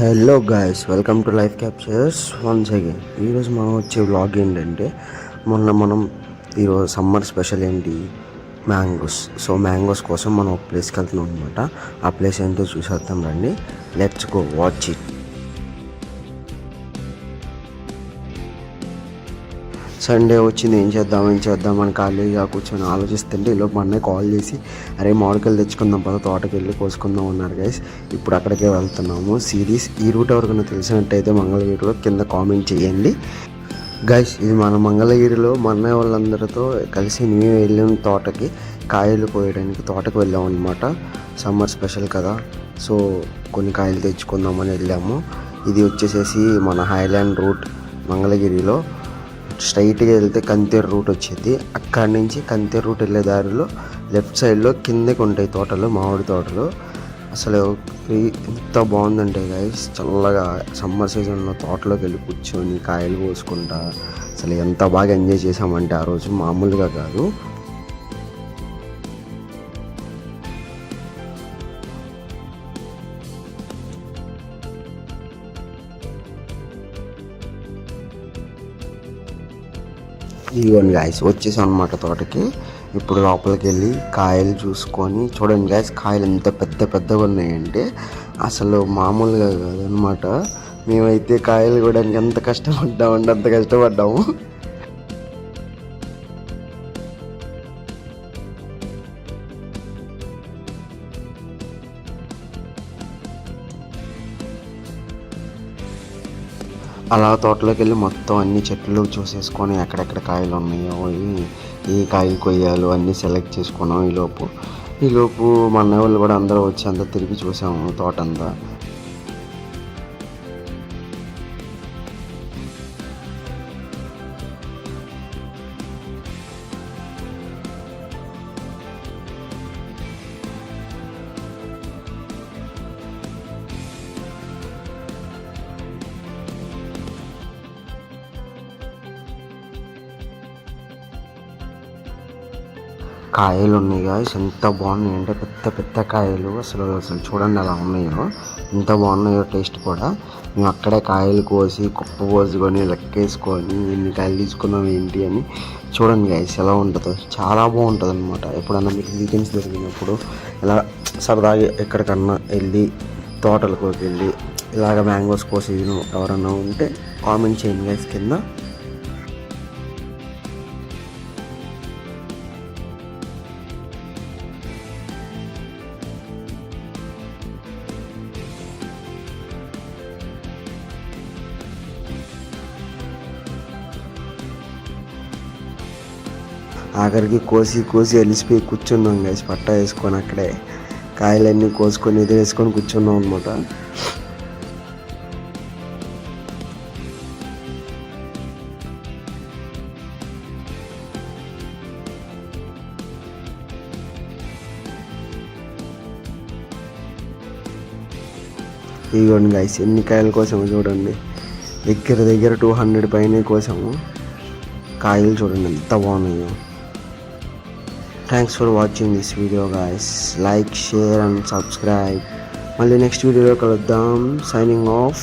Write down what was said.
Hello guys, welcome to life captures once again. ఈరోజు మనం వచ్చే వ్లాగ్ ఏంటంటే, మనం ఈరోజు సమ్మర్ స్పెషల్ ఏంటి, మ్యాంగోస్. సో మ్యాంగోస్ కోసం మనం ఒక ప్లేస్కి వెళ్తున్నాం అనమాట. ఆ ప్లేస్ ఏంటో చూసేద్దాం రండి. Let's go watch it. Sunday వచ్చింది, ఏం చేద్దాం అని ఖాళీగా కూర్చొని ఆలోచిస్తుంటే ఈలోపు మా అన్నయ్య కాల్ చేసి, అరే మామిడికాయలు తెచ్చుకుందాం పద, తోటకి వెళ్ళి కోసుకుందాం అన్నారు గైస్. ఇప్పుడు అక్కడికే వెళ్తున్నాము. సిరీస్ ఈ రూట్ ఎవరికైనా తెలిసినట్టయితే మంగళగిరిలో కింద కామెంట్ చేయండి గైస్. ఇది మన మంగళగిరిలో మా అన్నయ్య వాళ్ళందరితో కలిసి మేము వెళ్ళిన తోటకి కాయలు కోయడానికి తోటకు వెళ్ళాము అనమాట. సమ్మర్ స్పెషల్ కదా, సో కొన్ని కాయలు తెచ్చుకుందామని వెళ్ళాము. ఇది వచ్చేసేసి మన హైలాండ్ రూట్. మంగళగిరిలో స్ట్రైట్గా వెళ్తే కంతేరు రూట్ వచ్చింది. అక్కడి నుంచి కంతేరు రూట్ వెళ్ళే దారిలో లెఫ్ట్ సైడ్లో కిందకి ఉంటాయి తోటలు, మామిడి తోటలు. అసలు ఎంత బాగుందంటే గైస్, చల్లగా సమ్మర్ సీజన్లో తోటలోకి వెళ్ళి కూర్చొని కాయలు కోసుకుంటా అసలు ఎంత బాగా ఎంజాయ్ చేసామంటే ఆ రోజు మామూలుగా కాదు. ఇదిగోండి గాయస్, వచ్చేసాం అనమాట తోటకి. ఇప్పుడు లోపలికి వెళ్ళి కాయలు చూసుకొని చూడండి గాయస్, కాయలు ఎంత పెద్దగా ఉన్నాయంటే అసలు మామూలుగా కాదనమాట. మేమైతే కాయలు కూడా ఎంత కష్టపడ్డామంటే అంత కష్టపడ్డాము. అలా తోటలోకి వెళ్ళి మొత్తం అన్ని చెట్లు చూసేసుకొని ఎక్కడెక్కడ కాయలు ఉన్నాయో, ఏ కాయలు కొయ్యాలో అన్నీ సెలెక్ట్ చేసుకున్నాం. ఈలోపు మా అన్నయ్య వాళ్ళు కూడా అందరూ వచ్చి అంతా తిరిగి చూసాము తోట అంతా. కాయలు ఉన్నాయి గాయస్, ఎంత బాగున్నాయి అంటే పెద్ద కాయలు. అసలు చూడండి ఎలా ఉన్నాయో, ఎంత బాగున్నాయో టేస్ట్ కూడా. మేము అక్కడే కాయలు కోసి కుప్ప పోసుకొని లెక్కేసుకొని ఎన్ని కాయలు తీసుకున్నాం ఏంటి అని చూడండి గాయస్ ఎలా ఉంటుందో. చాలా బాగుంటుంది అనమాట. ఎప్పుడన్నా మీకు వీకెండ్స్ దొరికినప్పుడు ఇలా సరదాగా ఎక్కడికన్నా వెళ్ళి తోటలకు వెళ్ళి ఇలాగ మ్యాంగోస్ కోసి ఎవరన్నా ఉంటే కామెంట్ చేయండి గాయస్ కింద. ఆఖరికి కోసి అలిసిపోయి కూర్చున్నాం గైస్, పట్టా వేసుకొని అక్కడే కాయలన్నీ కోసుకొని ఎదురేసుకొని కూర్చున్నాం అనమాట. ఇదిగోండి గైస్, ఎన్ని కాయల కోసము చూడండి, దగ్గర 200 పైన కోసము. కాయలు చూడండి ఎంత బాగున్నాయో. Thanks for watching this video guys. Like, share and subscribe. మళ్ళీ నెక్స్ట్ వీడియోలో కలుద్దాం. Signing off.